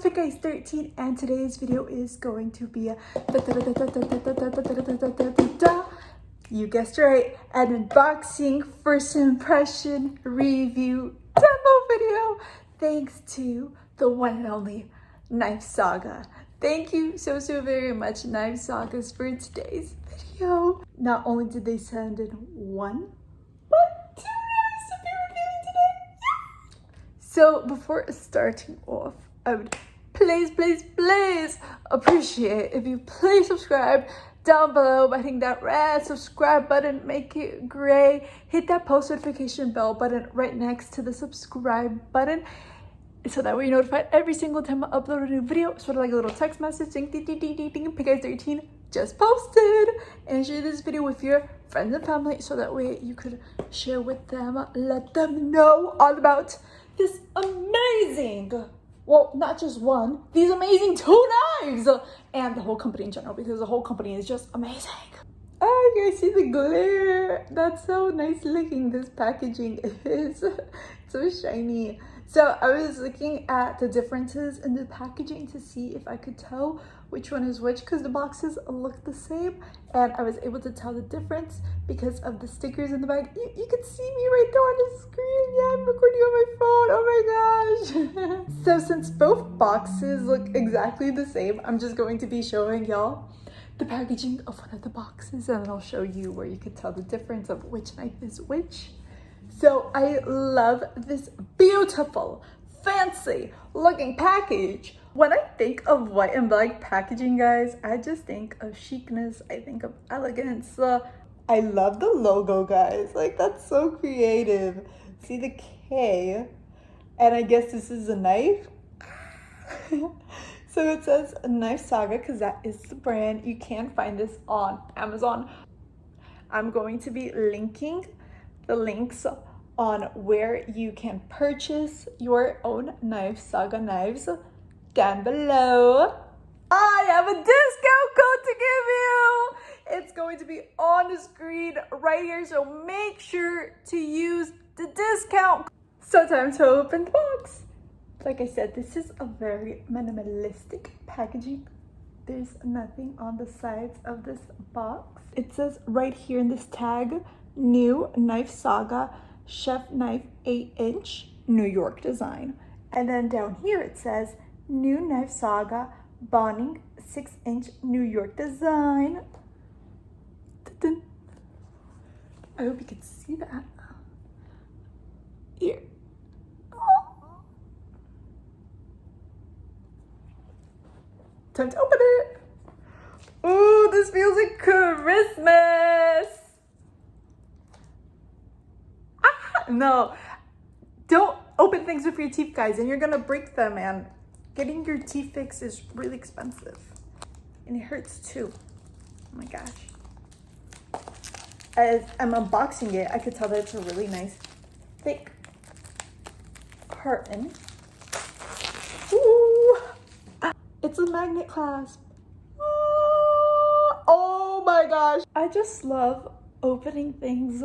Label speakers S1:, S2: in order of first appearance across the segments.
S1: it's guys 13, and today's video is going to be a you guessed right, an unboxing first impression review demo video thanks to the one and only KnifeSaga. Thank you so very much, KnifeSagas, for today's video. Not only did they send in one, but two knives to be reviewing today. So before starting off, I would please appreciate if you please subscribe down below by hitting that red subscribe button, make it gray, hit that post notification bell button right next to the subscribe button, so that way you're notified every single time I upload a new video. Sort of like a little text message, ding ding ding ding ding ding, guys 13 just posted. And share this video with your friends and family, so that way you could share with them, let them know all about this amazing, well, not just one, these amazing two knives, and the whole company in general, because the whole company is just amazing. Oh, you guys see the glare? That's so nice looking. This packaging is so shiny. So I was looking at the differences in the packaging to see if I could tell which one is which, because the boxes look the same, and I was able to tell the difference because of the stickers in the bag. You can see me right there on the screen. Yeah, I'm recording on my phone. Oh my gosh. So since both boxes look exactly the same, I'm just going to be showing y'all the packaging of one of the boxes, and then I'll show you where you could tell the difference of which knife is which. So I love this beautiful, fancy looking package. When I think of white and black packaging, guys, I just think of chicness. I think of elegance. I love the logo, guys. Like, that's so creative. See the K, and I guess this is a knife. So it says KnifeSaga because that is the brand. You can find this on Amazon. I'm going to be linking the links on where you can purchase your own KnifeSaga knives down below. I have a discount code to give you. It's going to be on the screen right here, so make sure to use the discount. So time to open the box. Like I said, this is a very minimalistic packaging. There's nothing on the sides of this box. It says right here in this tag, new KnifeSaga chef knife 8-inch New York design. And then down here it says new KnifeSaga bonding 6-inch New York design. I hope you can see that. Here. Time to open it. Ooh, this feels like Christmas. No, don't open things with your teeth, guys, and you're gonna break them, and getting your teeth fixed is really expensive, and it hurts too. Oh my gosh. As I'm unboxing it, I could tell that it's a really nice thick carton. Ooh, it's a magnet clasp. Oh my gosh, I just love opening things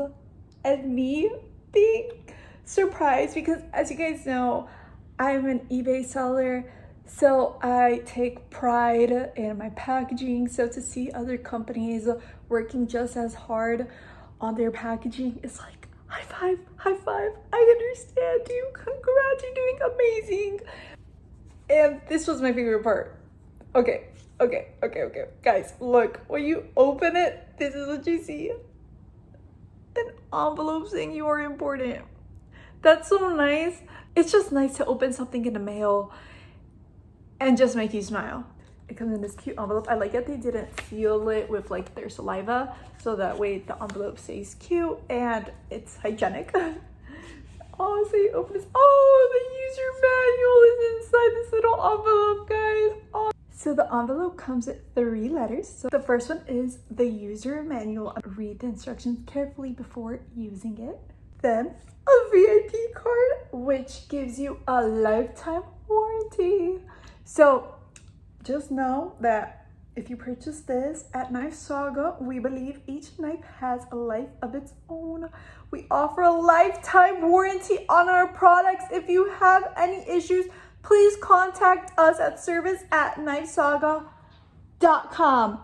S1: and me being surprised, because as you guys know, I'm an eBay seller, so I take pride in my packaging. So to see other companies working just as hard on their packaging is like, high five, I understand you, congrats, you're doing amazing. And this was my favorite part. Okay, guys, look, when you open it, this is what you see. An envelope saying you are important. That's so nice. It's just nice to open something in the mail and just make you smile. It comes in this cute envelope. I like that they didn't seal it with like their saliva, so that way the envelope stays cute and it's hygienic. Oh, so you open this. Oh, the user manual is inside this little envelope, guys. Oh. So the envelope comes with 3 letters. So the first one is the user manual. Read the instructions carefully before using it. Then a VIP card, which gives you a lifetime warranty. So just know that if you purchase this at KnifeSaga, we believe each knife has a life of its own. We offer a lifetime warranty on our products. If you have any issues, please contact us at service@knifesaga.com.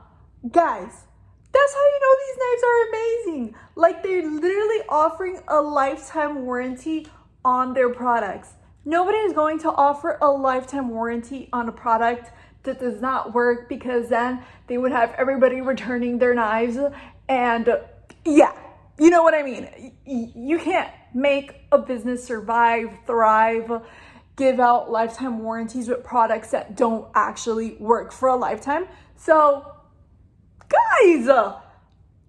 S1: Guys, that's how you know these knives are amazing. Like, they're literally offering a lifetime warranty on their products. Nobody is going to offer a lifetime warranty on a product that does not work, because then they would have everybody returning their knives. And yeah, you know what I mean? You can't make a business survive, thrive, give out lifetime warranties with products that don't actually work for a lifetime. So guys, they're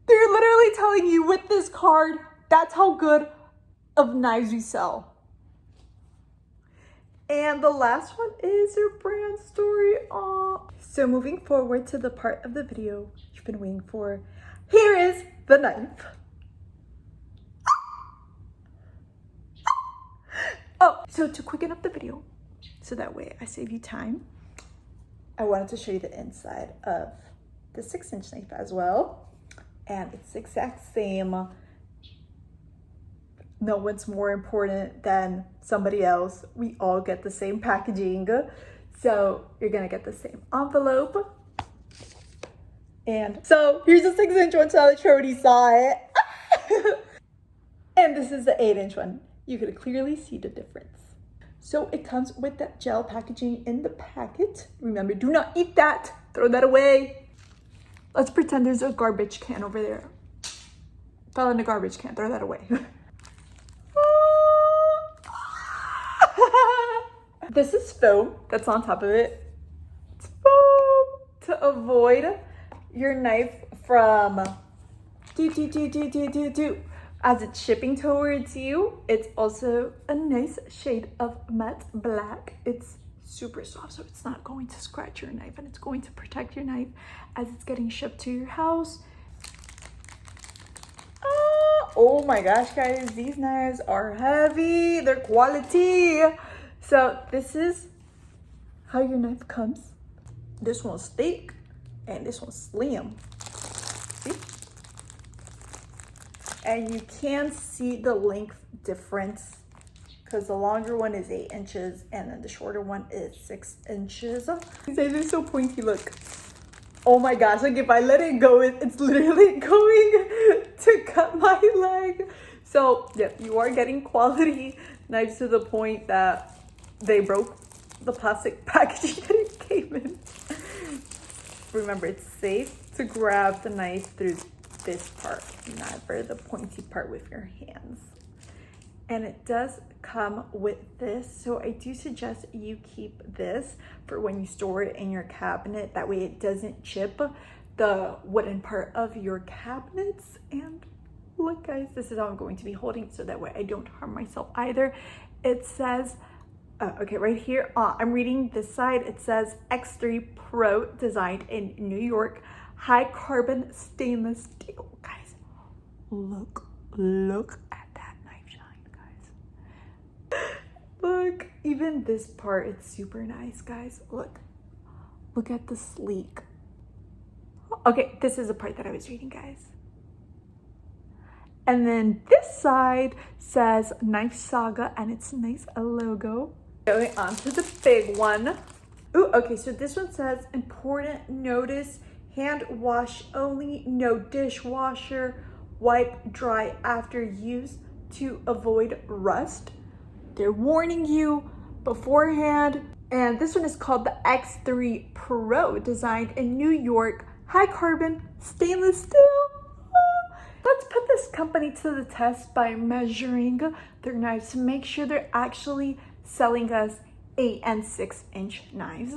S1: literally telling you with this card, that's how good of knives we sell. And the last one is your brand story. So moving forward to the part of the video you've been waiting for. Here is the knife. Oh, so to quicken up the video, so that way I save you time, I wanted to show you the inside of the 6-inch knife as well. And it's the exact same. No one's more important than somebody else. We all get the same packaging. So you're gonna get the same envelope. And so here's the 6-inch one, so that you already saw it. And this is the 8-inch one. You can clearly see the difference. So it comes with that gel packaging in the packet. Remember, do not eat that. Throw that away. Let's pretend there's a garbage can over there. Fell in the garbage can, throw that away. This is foam that's on top of it. It's foam to avoid your knife from as it's shipping towards you. It's also a nice shade of matte black. It's super soft, so it's not going to scratch your knife, and it's going to protect your knife as it's getting shipped to your house. Oh my gosh, guys, these knives are heavy. They're quality. So this is how your knife comes. This one's thick and this one's slim. See? And you can see the length difference, because the longer one is 8 inches and then the shorter one is 6 inches. These knives are so pointy, look. Oh my gosh, like if I let it go, it's literally going to cut my leg. So yeah, you are getting quality knives to the point that they broke the plastic packaging that it came in. Remember, it's safe to grab the knife through this part, never the pointy part with your hands. And it does come with this, so I do suggest you keep this for when you store it in your cabinet. That way it doesn't chip the wooden part of your cabinets. And look guys, this is how I'm going to be holding, so that way I don't harm myself either. It says okay, right here, I'm reading this side. It says X3 Pro, designed in New York, high carbon stainless steel. Guys, look at that knife shine, guys. Look, even this part, it's super nice, guys. Look at the sleek. Okay, this is the part that I was reading, guys. And then this side says KnifeSaga, and it's a nice logo. Going on to the big one. Ooh, okay, so this one says, important notice, hand wash only, no dishwasher, wipe dry after use to avoid rust. They're warning you beforehand. And this one is called the X3 Pro, designed in New York, high carbon stainless steel. Let's put this company to the test by measuring their knives to make sure they're actually selling us 8 and 6 inch knives.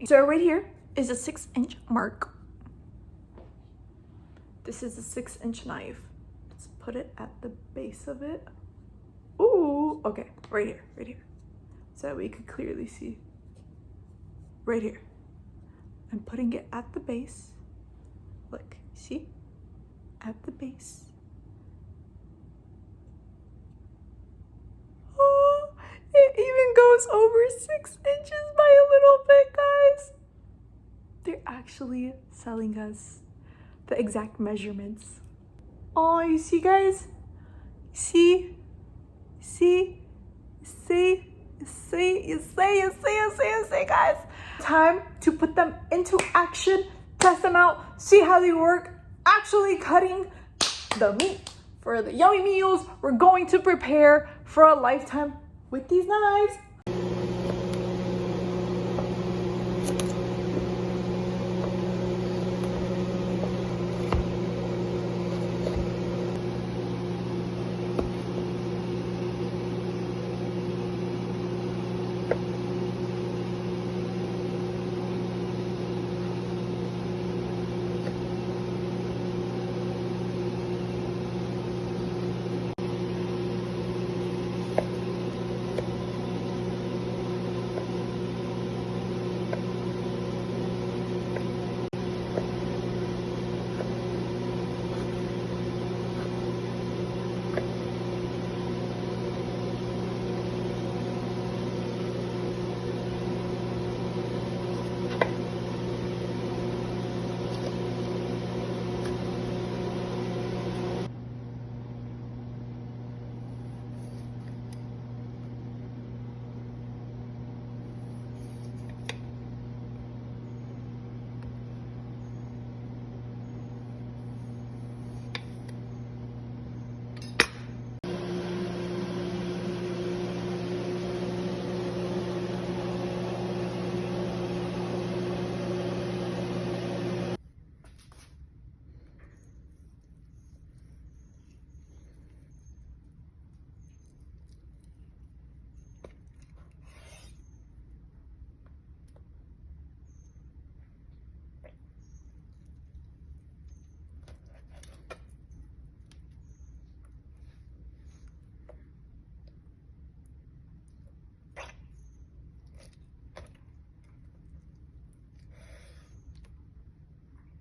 S1: So right here is a 6 inch mark. This is a 6 inch knife. Let's put it at the base of it. Ooh, okay, right here. So we could clearly see right here. I'm putting it at the base. Look, see? At the base. Oh, it even goes over 6 inches by a little bit, guys. They're actually selling us the exact measurements. Oh, you see, guys? See? You see, guys. Time to put them into action, test them out, see how they work, actually cutting the meat for the yummy meals we're going to prepare for a lifetime with these knives.